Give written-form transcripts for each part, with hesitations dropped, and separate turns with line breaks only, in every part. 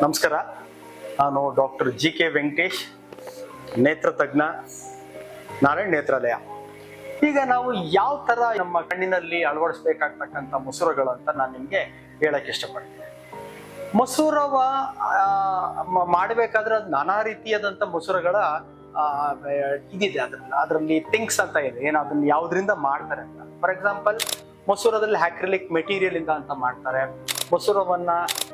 ನಮಸ್ಕಾರ. ನಾನು doctor GK. Venkatesh, ನೇತ್ರ ತಜ್ಞ, ನಾರಾಯಣ್ ನೇತ್ರಾಲಯ. ಈಗ ನಾವು ಯಾವ ತರ ನಮ್ಮ ಕಣ್ಣಿನಲ್ಲಿ ಅಳವಡಿಸ್ಬೇಕಾಗ್ತಕ್ಕಂಥ ಮಸೂರಗಳು ಅಂತ ನಾನು ನಿಮ್ಗೆ ಹೇಳಕ್ ಇಷ್ಟಪಡ್ತೀನಿ. ಮಸೂರವ ಮಾಡಬೇಕಾದ್ರೆ ಅದು ನಾನಾ ರೀತಿಯಾದಂಥ ಮಸೂರಗಳ ಇದಿದೆ. ಅದರಲ್ಲಿ ಥಿಂಗ್ಸ್ ಅಂತ ಇದೆ, ಏನು ಅದನ್ನ ಯಾವ್ದ್ರಿಂದ ಮಾಡ್ತಾರೆ ಅಂತ. ಫಾರ್ ಎಕ್ಸಾಂಪಲ್, ಮಸೂರದಲ್ಲಿ ಆಕ್ರಿಲಿಕ್ ಮೆಟೀರಿಯಲ್ ಇಂದ ಅಂತ ಮಾಡ್ತಾರೆ, ಮಸೂರವನ್ನ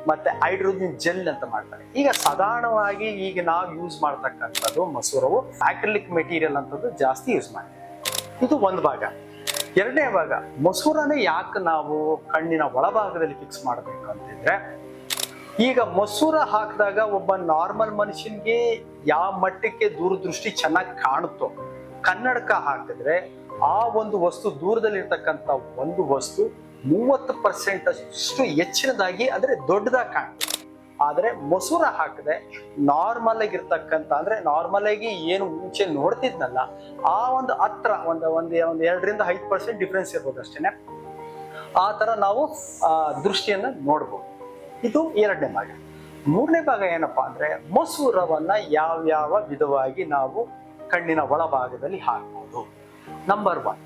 ಮತ್ತೆ ಹೈಡ್ರೋಜನ್ ಜೆಲ್ ಅಂತ ಮಾಡ್ತಾರೆ. ಈಗ ಸಾಧಾರಣವಾಗಿ ಈಗ ನಾವು ಯೂಸ್ ಮಾಡ್ತಕ್ಕಂಥದ್ದು ಮಸೂರವು ಆಕ್ರಿಲಿಕ್ ಮೆಟೀರಿಯಲ್ ಅಂತದ್ದು ಜಾಸ್ತಿ ಯೂಸ್ ಮಾಡ್ತೀವಿ. ಇದು ಒಂದು ಭಾಗ. ಎರಡನೇ ಭಾಗ, ಮಸೂರನೇ ಯಾಕೆ ನಾವು ಕಣ್ಣಿನ ಒಳಭಾಗದಲ್ಲಿ ಫಿಕ್ಸ್ ಮಾಡಬೇಕು ಅಂತಿದ್ರೆ, ಈಗ ಮಸೂರ ಹಾಕಿದಾಗ ಒಬ್ಬ ನಾರ್ಮಲ್ ಮನುಷ್ಯನ್ಗೆ ಯಾವ ಮಟ್ಟಕ್ಕೆ ದೂರದೃಷ್ಟಿ ಚೆನ್ನಾಗಿ ಕಾಣುತ್ತೋ, ಕನ್ನಡಕ ಹಾಕಿದ್ರೆ ಆ ಒಂದು ವಸ್ತು ದೂರದಲ್ಲಿರ್ತಕ್ಕಂಥ ಒಂದು ವಸ್ತು 30% ಅಷ್ಟು ಹೆಚ್ಚಿನದಾಗಿ ಅಂದ್ರೆ ದೊಡ್ಡದಾಗಿ ಕಾಣುತ್ತೆ. ಆದ್ರೆ ಮಸೂರ ಹಾಕದೆ ನಾರ್ಮಲ್ ಆಗಿರ್ತಕ್ಕಂಥ, ಅಂದ್ರೆ ನಾರ್ಮಲ್ ಆಗಿ ಏನು ಮುಂಚೆ ನೋಡ್ತಿದ್ನಲ್ಲ ಆ ಒಂದು ಹತ್ರ ಒಂದು 2-5% ಡಿಫ್ರೆನ್ಸ್ ಇರ್ಬೋದು ಅಷ್ಟೇನೆ. ಆ ತರ ನಾವು ದೃಷ್ಟಿಯನ್ನ ನೋಡ್ಬೋದು. ಇದು ಎರಡನೇ ಭಾಗ. ಮೂರನೇ ಭಾಗ ಏನಪ್ಪಾ ಅಂದ್ರೆ, ಮಸೂರವನ್ನ ಯಾವ್ಯಾವ ವಿಧವಾಗಿ ನಾವು ಕಣ್ಣಿನ ಒಳಭಾಗದಲ್ಲಿ ಹಾಕ್ಬೋದು. ನಂಬರ್ 1,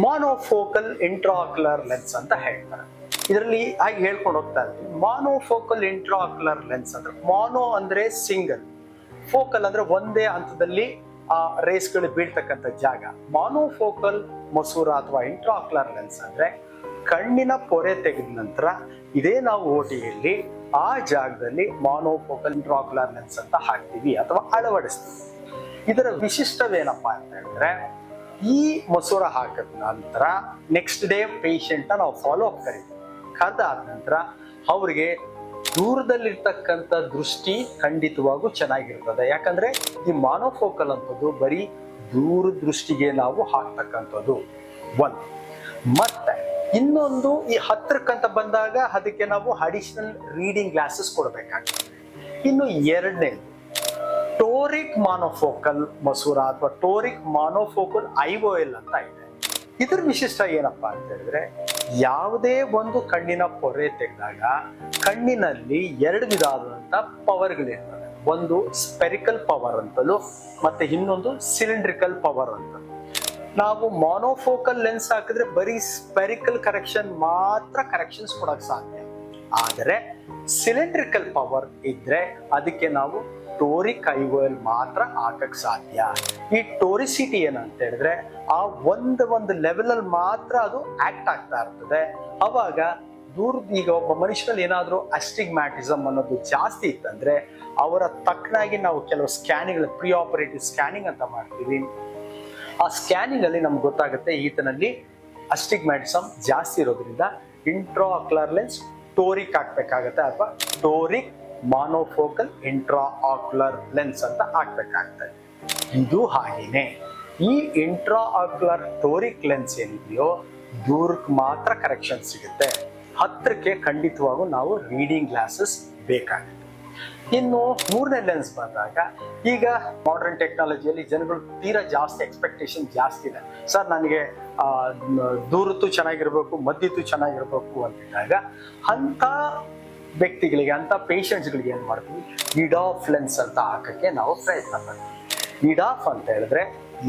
ಮಾನೋಫೋಕಲ್ ಇಂಟ್ರಾಕ್ಯುಲರ್ ಲೆನ್ಸ್ ಅಂತ ಹೇಳ್ತಾರೆ. ಇದರಲ್ಲಿ ಹಾಗೆ ಹೇಳ್ಕೊಂಡು ಹೋಗ್ತಾ ಇರ್ತೀವಿ. ಮಾನೋಫೋಕಲ್ ಇಂಟ್ರಾಕ್ಯುಲರ್ ಲೆನ್ಸ್ ಅಂದ್ರೆ, ಮಾನೋ ಅಂದ್ರೆ ಸಿಂಗಲ್, ಫೋಕಲ್ ಅಂದ್ರೆ ಒಂದೇ ಹಂತದಲ್ಲಿ ಆ ರೇಸ್ಗಳು ಬೀಳ್ತಕ್ಕಂಥ ಜಾಗ. ಮಾನೋಫೋಕಲ್ ಮಸೂರ ಅಥವಾ ಇಂಟ್ರಾಕ್ಯುಲರ್ ಲೆನ್ಸ್ ಅಂದ್ರೆ ಕಣ್ಣಿನ ಪೊರೆ ತೆಗೆದ ನಂತರ ಇದೇ ನಾವು ಓಟಿಯಲ್ಲಿ ಆ ಜಾಗದಲ್ಲಿ ಮಾನೋಫೋಕಲ್ ಇಂಟ್ರಾಕ್ಯುಲರ್ ಲೆನ್ಸ್ ಅಂತ ಹಾಕ್ತೀವಿ ಅಥವಾ ಅಳವಡಿಸ್ತೀವಿ. ಇದರ ವಿಶಿಷ್ಟವೇನಪ್ಪಾ ಅಂತ ಹೇಳಿದ್ರೆ, ಈ ಮಸೂರ ಹಾಕಿದ ನಂತರ ನೆಕ್ಸ್ಟ್ ಡೇ ಪೇಷಂಟ್ ನಾವು ಫಾಲೋ ಅಪ್ ಕರಿತೀವಿ. ಕರೆದಾದ ನಂತರ ಅವರಿಗೆ ದೂರದಲ್ಲಿರ್ತಕ್ಕಂಥ ದೃಷ್ಟಿ ಖಂಡಿತವಾಗೂ ಚೆನ್ನಾಗಿರ್ತದೆ. ಯಾಕಂದ್ರೆ ಈ ಮಾನೋಫೋಕಲ್ ಅಂತದ್ದು ಬರೀ ದೂರದೃಷ್ಟಿಗೆ ನಾವು ಹಾಕ್ತಕ್ಕಂಥದ್ದು ಒಂದು. ಮತ್ತೆ ಇನ್ನೊಂದು, ಈ ಹತ್ರಕ್ಕಂತ ಬಂದಾಗ ಅದಕ್ಕೆ ನಾವು ಅಡಿಷನಲ್ ರೀಡಿಂಗ್ ಗ್ಲಾಸಸ್ ಕೊಡ್ಬೇಕಾಗ್ತದೆ. ಇನ್ನು ಎರಡನೇದು, ಟೋರಿಕ್ ಮಾನೋಫೋಕಲ್ ಮಸೂರ ಅಥವಾ ಟೋರಿಕ್ ಮಾನೋಫೋಕಲ್ IOL ಅಂತ ಇದೆ. ಇದ್ರ ವಿಶಿಷ್ಟ ಏನಪ್ಪಾ ಅಂತ ಹೇಳಿದ್ರೆ, ಯಾವುದೇ ಒಂದು ಕಣ್ಣಿನ ಪೊರೆ ತೆಗೆದಾಗ ಕಣ್ಣಿನಲ್ಲಿ ಎರಡು ವಿಧವಾದಂತ ಪವರ್ಗಳಿರ್ತವೆ. ಒಂದು ಸ್ಪೆರಿಕಲ್ ಪವರ್ ಅಂತಲೂ ಮತ್ತೆ ಇನ್ನೊಂದು ಸಿಲಿಂಡ್ರಿಕಲ್ ಪವರ್ ಅಂತ. ನಾವು ಮಾನೋಫೋಕಲ್ ಲೆನ್ಸ್ ಹಾಕಿದ್ರೆ ಬರೀ ಸ್ಪೆರಿಕಲ್ ಕರೆಕ್ಷನ್ ಮಾತ್ರ ಕರೆಕ್ಷನ್ಸ್ ಕೊಡಕ್ ಸಾಧ್ಯ. ಆದರೆ ಸಿಲಿಂಡ್ರಿಕಲ್ ಪವರ್ ಇದ್ರೆ ಅದಕ್ಕೆ ನಾವು ಟೋರಿಕ್ IOL ಮಾತ್ರ ಹಾಕಕ್ ಸಾಧ್ಯ. ಈ ಟೋರಿಸಿಟಿ ಏನಂತ ಹೇಳಿದ್ರೆ, ಆ ಒಂದು ಲೆವೆಲ್ ಅಲ್ಲಿ ಮಾತ್ರ ಅದು ಆಕ್ಟ್ ಆಗ್ತಾ ಇರ್ತದೆ. ಅವಾಗ ಈಗ ಒಬ್ಬ ಮನುಷ್ಯನಲ್ಲಿ ಏನಾದ್ರೂ ಅಸ್ಟಿಗ್ಮ್ಯಾಟಿಸಮ್ ಅನ್ನೋದು ಜಾಸ್ತಿ ಇತ್ತಂದ್ರೆ ಅವರ ತಕ್ಕನಾಗಿ ನಾವು ಕೆಲವು ಸ್ಕ್ಯಾನಿಂಗ್, ಪ್ರೀ ಆಪರೇಟಿವ್ ಸ್ಕ್ಯಾನಿಂಗ್ ಅಂತ ಮಾಡ್ತೀವಿ. ಆ ಸ್ಕ್ಯಾನಿಂಗ್ ಅಲ್ಲಿ ನಮ್ಗೆ ಗೊತ್ತಾಗುತ್ತೆ ಈತನಲ್ಲಿ ಅಸ್ಟಿಗ್ಮ್ಯಾಟಿಸಮ್ ಜಾಸ್ತಿ ಇರೋದ್ರಿಂದ ಇಂಟ್ರಾಕ್ಯುಲರ್ ಲೆನ್ಸ್ ಟೋರಿಕ್ ಹಾಕ್ಬೇಕಾಗತ್ತೆ ಅಥವಾ ಟೋರಿಕ್ ಮಾನೋಫೋಕಲ್ ಇಂಟ್ರಾಆಕ್ಯುಲರ್ ಲೆನ್ಸ್ ಅಂತ ಹಾಕ್ಬೇಕಾಗ್ತದೆ. ಇದು ಹಾಗೇನೆ ಈ ಇಂಟ್ರಾಆಕ್ಯುಲರ್ ಟೋರಿಕ್ ಲೆನ್ಸ್ ಏನಿದೆಯೋ ದೂರಕ್ಕೆ ಮಾತ್ರ ಕರೆಕ್ಷನ್ ಸಿಗುತ್ತೆ, ಹತ್ರಕ್ಕೆ ಖಂಡಿತವಾಗೂ ನಾವು ರೀಡಿಂಗ್ ಗ್ಲಾಸಸ್ ಬೇಕಾಗುತ್ತೆ. ಇನ್ನು ಮೂರನೇ ಲೆನ್ಸ್ ಬಂದಾಗ, ಈಗ ಮಾಡರ್ನ್ ಟೆಕ್ನಾಲಜಿಯಲ್ಲಿ ಜನಗಳು ತೀರಾ ಜಾಸ್ತಿ ಎಕ್ಸ್ಪೆಕ್ಟೇಷನ್ ಜಾಸ್ತಿ ಇದೆ. ಸರ್ ನನಗೆ ದೂರತ್ತು ಚೆನ್ನಾಗಿರ್ಬೇಕು, ಮಧ್ಯತ್ತು ಚೆನ್ನಾಗಿರ್ಬೇಕು ಅಂತಿದ್ದಾಗ ಅಂತ ವ್ಯಕ್ತಿಗಳಿಗೆ, ಅಂತ ಪೇಷಂಟ್ಸ್ಗಳಿಗೆ ಏನ್ ಮಾಡ್ತೀವಿ, ಇಡಾಫ್ ಲೆನ್ಸ್ ಅಂತ ಹಾಕಕ್ಕೆ ನಾವು ಪ್ರಯತ್ನ ಪಡ್ತೀವಿ. ಇಡಾಫ್ ಅಂತ ಹೇಳಿದ್ರೆ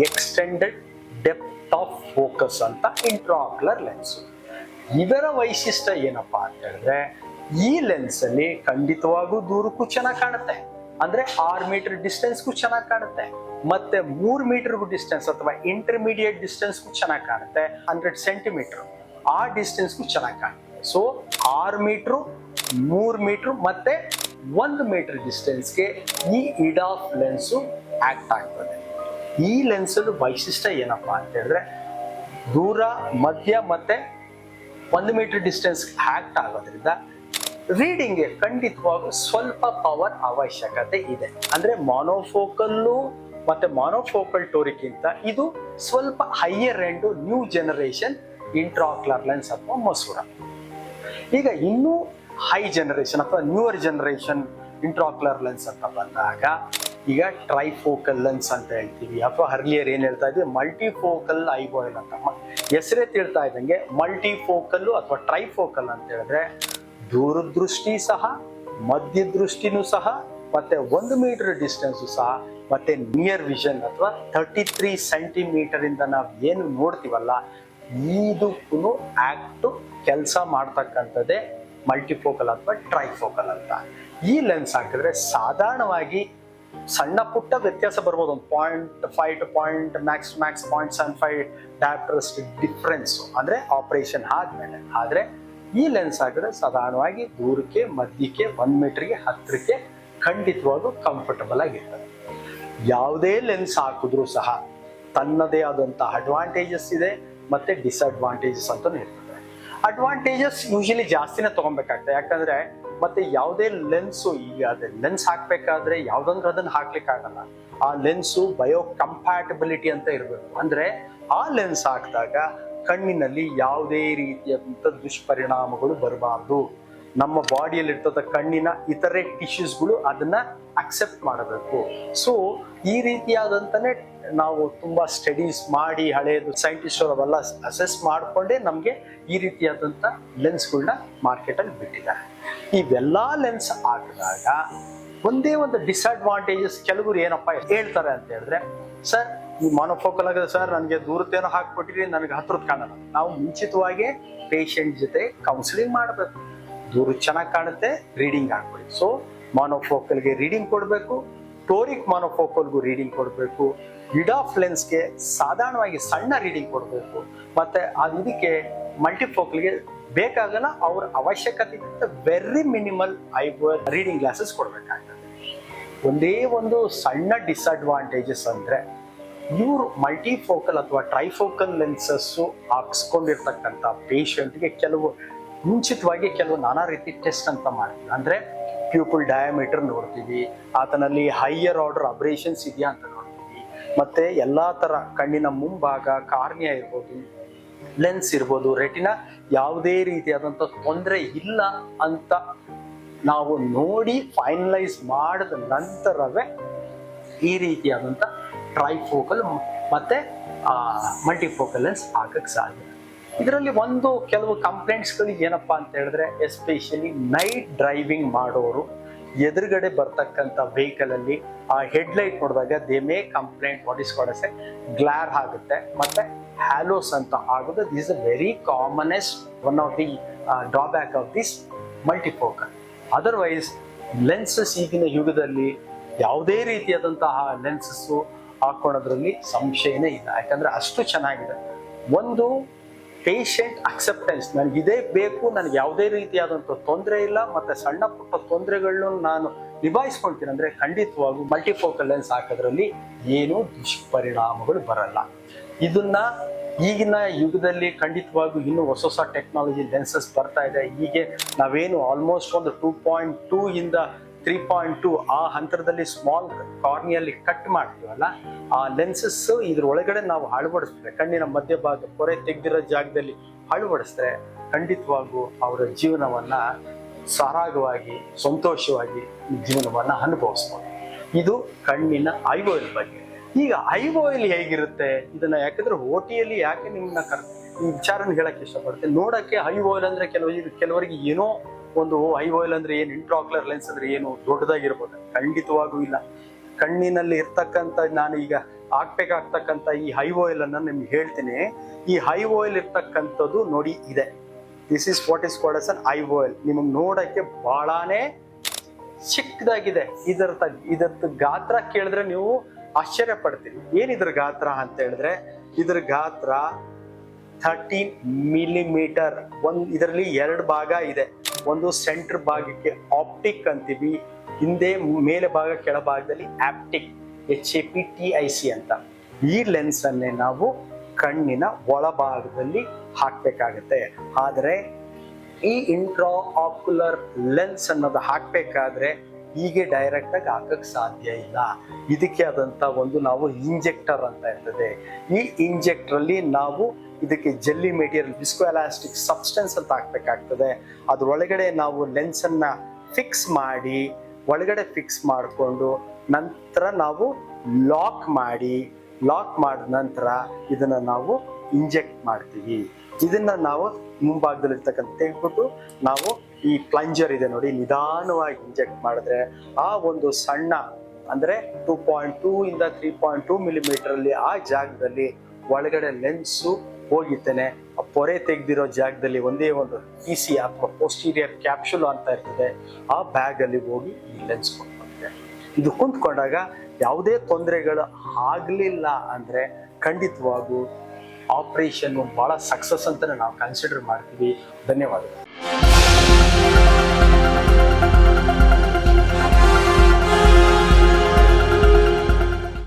ಎಕ್ಸ್ಟೆಂಡೆಡ್ ಡೆಪ್ತ್ ಆಫ್ ಫೋಕಸ್ ಅಂತ ಇಂಟ್ರಾಕ್ಯುಲರ್ ಲೆನ್ಸ್. ಇದರ ವೈಶಿಷ್ಟ್ಯ ಏನಪ್ಪಾ ಅಂತ ಹೇಳಿದ್ರೆ, ಈ ಲೆನ್ಸ್ ಅಲ್ಲಿ ಖಂಡಿತವಾಗೂ ದೂರಕ್ಕೂ ಚೆನ್ನಾಗಿ ಕಾಣುತ್ತೆ, ಅಂದ್ರೆ 6 ಮೀಟರ್ ಡಿಸ್ಟೆನ್ಸ್ಗೂ ಚೆನ್ನಾಗಿ ಕಾಣುತ್ತೆ, ಮತ್ತೆ 3 ಮೀಟರ್ಗೂ ಡಿಸ್ಟೆನ್ಸ್ ಅಥವಾ ಇಂಟರ್ಮೀಡಿಯೇಟ್ ಡಿಸ್ಟೆನ್ಸ್ಗೂ ಚೆನ್ನಾಗಿ ಕಾಣುತ್ತೆ, 100 ಸೆಂಟಿಮೀಟರ್ ಆ ಡಿಸ್ಟೆನ್ಸ್ಗೂ ಚೆನ್ನಾಗಿ ಕಾಣುತ್ತೆ. ಸೊ 6 ಮೀಟರ್, 3 ಮೀಟರ್ ಮತ್ತೆ 1 ಮೀಟರ್ ಡಿಸ್ಟೆನ್ಸ್ಗೆ ಈ ಇಡಾಫ್ ಲೆನ್ಸು ಆಕ್ಟ್ ಆಗ್ತದೆ. ಈ ಲೆನ್ಸ್ ವೈಶಿಷ್ಟ್ಯ ಏನಪ್ಪಾ ಅಂತ ಹೇಳಿದ್ರೆ, ದೂರ, ಮಧ್ಯ ಮತ್ತೆ 1 ಮೀಟರ್ ಡಿಸ್ಟೆನ್ಸ್ ಆಕ್ಟ್ ಆಗೋದ್ರಿಂದ ರೀಡಿಂಗ್ಗೆ ಖಂಡಿತವಾಗೂ ಸ್ವಲ್ಪ ಪವರ್ ಅವಶ್ಯಕತೆ ಇದೆ. ಅಂದ್ರೆ ಮಾನೋಫೋಕಲ್ಲು ಮತ್ತೆ ಮಾನೋಫೋಕಲ್ ಟೋರಿಕ್ಕಿಂತ ಇದು ಸ್ವಲ್ಪ higher end new generation intraocular lens ಅಥವಾ ಮಸೂರ. ಈಗ ಇನ್ನೂ ಹೈ ಜನರೇಷನ್ ಅಥವಾ ನ್ಯೂವರ್ ಜನರೇಷನ್ ಇಂಟ್ರಾಕ್ಯುಲರ್ ಲೆನ್ಸ್ ಅಂತ ಬಂದಾಗ, ಈಗ ಟ್ರೈಫೋಕಲ್ ಲೆನ್ಸ್ ಅಂತ ಹೇಳ್ತೀವಿ, ಅಥವಾ ಅರ್ಲಿಯರ್ ಏನ್ ಹೇಳ್ತಾ ಇದ್ವಿ ಮಲ್ಟಿಫೋಕಲ್ IOL ಅಂತ. ಹೆಸರೇ ತಿಳ್ತಾ ಇದ್ದಂಗೆ ಮಲ್ಟಿಫೋಕಲ್ ಅಥವಾ ಟ್ರೈಫೋಕಲ್ ಅಂತ ಹೇಳಿದ್ರೆ ದೂರದೃಷ್ಟಿ ಸಹ ಮಧ್ಯ ದೃಷ್ಟಿನೂ ಸಹ ಮತ್ತೆ 1 ಮೀಟರ್ ಡಿಸ್ಟೆನ್ಸ್ ಸಹ ಮತ್ತೆ ನಿಯರ್ ವಿಷನ್ ಅಥವಾ 33 ಸೆಂಟಿಮೀಟರ್ ಇಂದ ನಾವು ಏನು ನೋಡ್ತೀವಲ್ಲ ಇದಕ್ಕೂ ಆಕ್ಟ್ ಕೆಲಸ ಮಾಡ್ತಕ್ಕಂಥದ್ದೇ ಮಲ್ಟಿಫೋಕಲ್ ಅಥವಾ ಟ್ರೈಫೋಕಲ್ ಅಂತ. ಈ ಲೆನ್ಸ್ ಹಾಕಿದ್ರೆ ಸಾಧಾರಣವಾಗಿ ಸಣ್ಣ ಪುಟ್ಟ ವ್ಯತ್ಯಾಸ ಬರ್ಬೋದು, ಒಂದು 0.5 to ಮ್ಯಾಕ್ಸ್ 0.75 ಡಯಾಪ್ಟರ್ಸ್ ಡಿಫ್ರೆನ್ಸ್ ಅಂದ್ರೆ ಆಪರೇಷನ್ ಆದ್ಮೇಲೆ. ಆದ್ರೆ ಈ ಲೆನ್ಸ್ ಹಾಕಿದ್ರೆ ಸಾಧಾರಣವಾಗಿ ದೂರಕ್ಕೆ, ಮಧ್ಯಕ್ಕೆ, 1 ಮೀಟರ್ಗೆ, ಹತ್ತಿರಕ್ಕೆ ಖಂಡಿತವಾಗೂ ಕಂಫರ್ಟಬಲ್ ಆಗಿರ್ತದೆ. ಯಾವುದೇ ಲೆನ್ಸ್ ಹಾಕಿದ್ರು ಸಹ ತನ್ನದೇ ಆದಂತಹ ಅಡ್ವಾಂಟೇಜಸ್ ಇದೆ ಮತ್ತೆ ಡಿಸ್ಅಡ್ವಾಂಟೇಜಸ್ ಅಂತ ಇರ್ತದೆ. ಅಡ್ವಾಂಟೇಜಸ್ ಯೂಶಲಿ ಜಾಸ್ತಿನೇ ತಗೊಬೇಕಾಗ್ತದೆ, ಯಾಕಂದ್ರೆ ಮತ್ತೆ ಯಾವುದೇ ಲೆನ್ಸು ಈಗ ಅದೇ ಲೆನ್ಸ್ ಹಾಕ್ಬೇಕಾದ್ರೆ ಯಾವ್ದಂದ್ರೆ ಅದನ್ನ ಹಾಕ್ಲಿಕ್ಕೆ ಆಗಲ್ಲ. ಆ ಲೆನ್ಸು ಬಯೋ ಕಂಪ್ಯಾಟಬಿಲಿಟಿ ಅಂತ ಇರಬೇಕು. ಅಂದ್ರೆ ಆ ಲೆನ್ಸ್ ಹಾಕಿದಾಗ ಕಣ್ಣಿನಲ್ಲಿ ಯಾವುದೇ ರೀತಿಯಾದಂಥ ದುಷ್ಪರಿಣಾಮಗಳು ಬರಬಾರ್ದು. ನಮ್ಮ ಬಾಡಿಯಲ್ಲಿ ಇರ್ತದ ಕಣ್ಣಿನ ಇತರೆ ಟಿಶ್ಯೂಸ್ಗಳು ಅದನ್ನ ಅಕ್ಸೆಪ್ಟ್ ಮಾಡಬೇಕು. ಸೊ ಈ ರೀತಿಯಾದಂತಾನೆ ನಾವು ತುಂಬಾ ಸ್ಟಡೀಸ್ ಮಾಡಿ ಹಳೆಯದು ಸೈಂಟಿಸ್ಟ್ ಅವರೆಲ್ಲ ಅಸೆಸ್ ಮಾಡಿಕೊಂಡೇ ನಮ್ಗೆ ಈ ರೀತಿಯಾದಂತ ಲೆನ್ಸ್ಗಳನ್ನ ಮಾರ್ಕೆಟ್ ಅಲ್ಲಿ ಬಿಟ್ಟಿದ್ದಾರೆ. ಇವೆಲ್ಲಾ ಲೆನ್ಸ್ ಹಾಕಿದಾಗ ಒಂದೇ ಒಂದು ಡಿಸ್ಅಡ್ವಾಂಟೇಜಸ್ ಕೆಲವರು ಏನಪ್ಪಾ ಹೇಳ್ತಾರೆ ಅಂತ ಹೇಳಿದ್ರೆ, ಸರ್ ಈ ಮಾನೋಫೋಕಲ್ ಆಗಿದೆ ಸರ್, ನನಗೆ ದೂರತ್ತೇನೋ ಹಾಕ್ಬಿಟ್ಟಿರಿ, ನನಗೆ ಹತ್ರದ ಕಾಣಲ್ಲ. ನಾವು ಮುಂಚಿತವಾಗಿ ಪೇಷಂಟ್ ಜೊತೆ ಕೌನ್ಸಿಲಿಂಗ್ ಮಾಡಬೇಕು. ದೂರ ಚೆನ್ನಾಗಿ ಕಾಣುತ್ತೆ, ರೀಡಿಂಗ್ ಹಾಕ್ಬಿಡಿ. ಸೊ ಮಾನೋಫೋಕಲ್ಗೆ ರೀಡಿಂಗ್ ಕೊಡಬೇಕು, ಟೋರಿಕ್ ಮಾನೋಫೋಕಲ್ಗೂ ರೀಡಿಂಗ್ ಕೊಡಬೇಕು, ಮಿಡ್ ಆಫ್ ಲೆನ್ಸ್ಗೆ ಸಾಧಾರಣವಾಗಿ ಸಣ್ಣ ರೀಡಿಂಗ್ ಕೊಡಬೇಕು. ಮತ್ತೆ ಇದಕ್ಕೆ ಮಲ್ಟಿಫೋಕಲ್ಗೆ ಬೇಕಾಗಲ್ಲ, ಅವ್ರ ಅವಶ್ಯಕತೆಗಿಂತ ವೆರಿ ಮಿನಿಮಲ್ ರೀಡಿಂಗ್ ಗ್ಲಾಸಸ್ ಕೊಡಬೇಕಾಗ್ತದೆ. ಒಂದೇ ಒಂದು ಸಣ್ಣ ಡಿಸ್ಅಡ್ವಾಂಟೇಜಸ್ ಅಂದ್ರೆ ಇವರು ಮಲ್ಟಿಫೋಕಲ್ ಅಥವಾ ಟ್ರೈಫೋಕಲ್ ಲೆನ್ಸಸ್ ಹಾಕ್ಸ್ಕೊಂಡಿರ್ತಕ್ಕಂಥ ಪೇಷಂಟ್ಗೆ ಮುಂಚಿತವಾಗಿ ಕೆಲವು ನಾನಾ ರೀತಿ ಟೆಸ್ಟ್ ಅಂತ ಮಾಡ್ತೀವಿ. ಅಂದ್ರೆ ಪ್ಯೂಪಲ್ ಡಯಾಮೀಟರ್ ನೋಡ್ತೀವಿ, ಆತನಲ್ಲಿ ಹೈಯರ್ ಆರ್ಡರ್ ಅಬ್ರೇಷನ್ಸ್ ಇದೆಯಾ ಅಂತ ನೋಡ್ತೀವಿ, ಮತ್ತೆ ಎಲ್ಲಾ ತರ ಕಣ್ಣಿನ ಮುಂಭಾಗ, ಕಾರ್ನಿಯಾ ಇರ್ಬೋದು, ಲೆನ್ಸ್ ಇರ್ಬೋದು, ರೆಟಿನಾ ಯಾವುದೇ ರೀತಿಯಾದಂಥ ತೊಂದರೆ ಇಲ್ಲ ಅಂತ ನಾವು ನೋಡಿ ಫೈನಲೈಸ್ ಮಾಡಿದ ನಂತರವೇ ಈ ರೀತಿಯಾದಂಥ ಟ್ರೈಫೋಕಲ್ ಮತ್ತೆ ಮಲ್ಟಿಫೋಕಲ್ ಲೆನ್ಸ್ ಹಾಕಕ್ಕೆ ಸಾಧ್ಯ. ಇದರಲ್ಲಿ ಕೆಲವು ಕಂಪ್ಲೇಂಟ್ಸ್ಗಳು ಏನಪ್ಪಾ ಅಂತ ಹೇಳಿದ್ರೆ, ಎಸ್ಪೆಷಲಿ ನೈಟ್ ಡ್ರೈವಿಂಗ್ ಮಾಡೋರು ಎದುರುಗಡೆ ಬರ್ತಕ್ಕಂಥ ವೆಹಿಕಲ್ ಅಲ್ಲಿ ಆ ಹೆಡ್ಲೈಟ್ ನೋಡಿದಾಗ they may complaint what is called as glare ಆಗುತ್ತೆ ಮತ್ತೆ ಹ್ಯಾಲೋಸ್ ಅಂತ ಆಗೋದು. This is a very commonest one of the drawback of this multifocal. Otherwise lenses ಈಗಿನ ಯುಗದಲ್ಲಿ ಯಾವುದೇ ರೀತಿಯಾದಂತಹ ಲೆನ್ಸಸ್ ಹಾಕೊಳ್ಳೋದ್ರಲ್ಲಿ ಸಂಶಯನೇ ಇಲ್ಲ, ಯಾಕಂದ್ರೆ ಅಷ್ಟು ಚೆನ್ನಾಗಿದೆ. ಒಂದು ಪೇಷಂಟ್ ಅಕ್ಸೆಪ್ಟೆನ್ಸ್, ನನಗೆ ಇದೇ ಬೇಕು, ನನಗೆ ಯಾವುದೇ ರೀತಿಯಾದಂಥ ತೊಂದರೆ ಇಲ್ಲ, ಮತ್ತೆ ಸಣ್ಣ ಪುಟ್ಟ ತೊಂದರೆಗಳನ್ನು ನಾನು ನಿಭಾಯಿಸ್ಕೊಳ್ತೀನಿ ಅಂದ್ರೆ ಖಂಡಿತವಾಗೂ ಮಲ್ಟಿಫೋಕಲ್ ಲೆನ್ಸ್ ಹಾಕೋದ್ರಲ್ಲಿ ಏನೂ ದುಷ್ಪರಿಣಾಮಗಳು ಬರಲ್ಲ. ಇದನ್ನ ಈಗಿನ ಯುಗದಲ್ಲಿ ಖಂಡಿತವಾಗೂ ಇನ್ನೂ ಹೊಸ ಟೆಕ್ನಾಲಜಿ ಲೆನ್ಸಸ್ ಬರ್ತಾ ಇದೆ. ಹೀಗೆ ನಾವೇನು ಆಲ್ಮೋಸ್ಟ್ ಒಂದು 2.2 ಇಂದ 3.2 ಆ ಹಂತದಲ್ಲಿ ಸ್ಮಾಲ್ ಕಾರ್ನಿಯಲ್ಲಿ ಕಟ್ ಮಾಡ್ತೀವಲ್ಲ, ಆ ಲೆನ್ಸಸ್ ಇದ್ರ ಒಳಗಡೆ ನಾವು ಅಳವಡಿಸಿದ್ರೆ, ಕಣ್ಣಿನ ಮಧ್ಯಭಾಗ ಪೊರೆ ತೆಗೆದಿರೋ ಜಾಗದಲ್ಲಿ ಅಳವಡಿಸಿದ್ರೆ ಖಂಡಿತವಾಗೂ ಅವರ ಜೀವನವನ್ನ ಸರಾಗವಾಗಿ ಸಂತೋಷವಾಗಿ ಜೀವನವನ್ನ ಅನುಭವಿಸ್ಬೋದು. ಇದು ಕಣ್ಣಿನ ಐವೋಯಿಲ್ ಬಗ್ಗೆ. ಈಗ ಐವೋಯಿಲ್ ಹೇಗಿರುತ್ತೆ ಇದನ್ನ, ಯಾಕಂದ್ರೆ ಓಟಿಯಲ್ಲಿ ಯಾಕೆ ನಿಮ್ಮನ್ನ ಈ ವಿಚಾರನ ಹೇಳಕ್ ಇಷ್ಟಪಡ್ತೇನೆ. ನೋಡಕ್ಕೆ ಐವೋಯಿಲ್ ಅಂದ್ರೆ ಕೆಲವರಿಗೆ ಏನೋ ಒಂದು ಐವೋಯಿಲ್ ಅಂದ್ರೆ ಏನು, ಇಂಟ್ರಾಕ್ಯುಲರ್ ಲೆನ್ಸ್ ಅಂದ್ರೆ ಏನು ದೊಡ್ಡದಾಗಿರ್ಬೋದು, ಖಂಡಿತವಾಗೂ ಇಲ್ಲ. ಕಣ್ಣಿನಲ್ಲಿ ಇರ್ತಕ್ಕಂಥ, ನಾನು ಈಗ ಹಾಕ್ಬೇಕಾಗ್ತಕ್ಕಂಥ ಈ ಐವೋಯಿಲ್ ಅನ್ನ ನಿಮ್ಗೆ ಹೇಳ್ತೀನಿ. ಈ ಐವೋಯಿಲ್ ಇರ್ತಕ್ಕಂಥದ್ದು ನೋಡಿ ಇದೆ, this is what is called as an ಐವೋಯಿಲ್. ನಿಮಗೆ ನೋಡಕ್ಕೆ ಬಹಳಾನೇ ಚಿಕ್ಕದಾಗಿದೆ. ಇದರ ಗಾತ್ರ ಕೇಳಿದ್ರೆ ನೀವು ಆಶ್ಚರ್ಯ ಪಡ್ತೀರಿ. ಏನಿದ್ರ ಗಾತ್ರ ಅಂತ ಹೇಳಿದ್ರೆ, ಇದ್ರ ಗಾತ್ರ 13 ಮಿಲಿಮೀಟರ್. ಇದರಲ್ಲಿ 2 ಭಾಗ ಇದೆ. ಒಂದು ಸೆಂಟರ್ ಭಾಗಕ್ಕೆ ಆಪ್ಟಿಕ್ ಅಂತೀವಿ, ಹಿಂದೆ ಮೇಲೆ ಭಾಗ ಕೆಳಭಾಗದಲ್ಲಿ ಆಪ್ಟಿಕ್, HAPTIC ಅಂತ. ಈ ಲೆನ್ಸ್ ಅನ್ನೇ ನಾವು ಕಣ್ಣಿನ ಒಳಭಾಗದಲ್ಲಿ ಹಾಕ್ಬೇಕಾಗತ್ತೆ. ಆದರೆ ಈ ಇಂಟ್ರಾ ಆಕ್ಯುಲರ್ ಲೆನ್ಸ್ ಅನ್ನೋದು ಹಾಕ್ಬೇಕಾದ್ರೆ ಹೀಗೆ ಡೈರೆಕ್ಟ್ ಆಗಿ ಹಾಕಕ್ ಸಾಧ್ಯ ಇಲ್ಲ. ಇದಕ್ಕೆ ಆದಂತ ಒಂದು ನಾವು ಇಂಜೆಕ್ಟರ್ ಅಂತ ಇರ್ತದೆ. ಈ ಇಂಜೆಕ್ಟರ್ ಅಲ್ಲಿ ನಾವು ಇದಕ್ಕೆ jelly material, visco elastic substance ಅಂತ ಹಾಕ್ಬೇಕಾಗ್ತದೆ. ಅದ್ರೊಳಗಡೆ ನಾವು ಲೆನ್ಸ್ ಅನ್ನ ಫಿಕ್ಸ್ ಮಾಡಿ, ಒಳಗಡೆ ಫಿಕ್ಸ್ ಮಾಡಿಕೊಂಡು ನಂತರ ನಾವು ಲಾಕ್ ಮಾಡಿದ ನಂತರ ಇದನ್ನ ನಾವು ಇಂಜೆಕ್ಟ್ ಮಾಡ್ತೀವಿ. ಇದನ್ನ ನಾವು ಮುಂಭಾಗದಲ್ಲಿ ಇರ್ತಕ್ಕಂಥ ತೆಗೆದ್ಬಿಟ್ಟು ನಾವು ಈ ಪ್ಲಂಜರ್ ಇದೆ ನೋಡಿ, ನಿಧಾನವಾಗಿ ಇಂಜೆಕ್ಟ್ ಮಾಡಿದ್ರೆ ಆ ಒಂದು ಸಣ್ಣ ಅಂದ್ರೆ 2.2 ಇಂದ 3.2 ಮಿಲಿಮೀಟರ್ ಅಲ್ಲಿ ಆ ಜಾಗದಲ್ಲಿ ಒಳಗಡೆ ಲೆನ್ಸು ಹೋಗಿತ್ತೇನೆ. ಆ ಪೊರೆ ತೆಗೆದಿರೋ ಜಾಗದಲ್ಲಿ ಒಂದೇ ಒಂದು PC ಅಥವಾ ಪೋಸ್ಟೀರಿಯರ್ ಕ್ಯಾಪ್ಸುಲ್ ಅಂತ ಇರ್ತದೆ, ಆ ಬ್ಯಾಗ್ ಅಲ್ಲಿ ಹೋಗಿ ಈ ಲೆನ್ಸ್ ಕುಂತ್ಕೊಂಡಿದೆ. ಇದು ಕುಂತ್ಕೊಂಡಾಗ ಯಾವುದೇ ತೊಂದರೆಗಳು ಆಗ್ಲಿಲ್ಲ ಅಂದ್ರೆ ಖಂಡಿತವಾಗೂ ಆಪರೇಷನ್ ಬಹಳ ಸಕ್ಸಸ್ ಅಂತ ನಾವು ಕನ್ಸಿಡರ್ ಮಾಡ್ತೀವಿ. ಧನ್ಯವಾದಗಳು.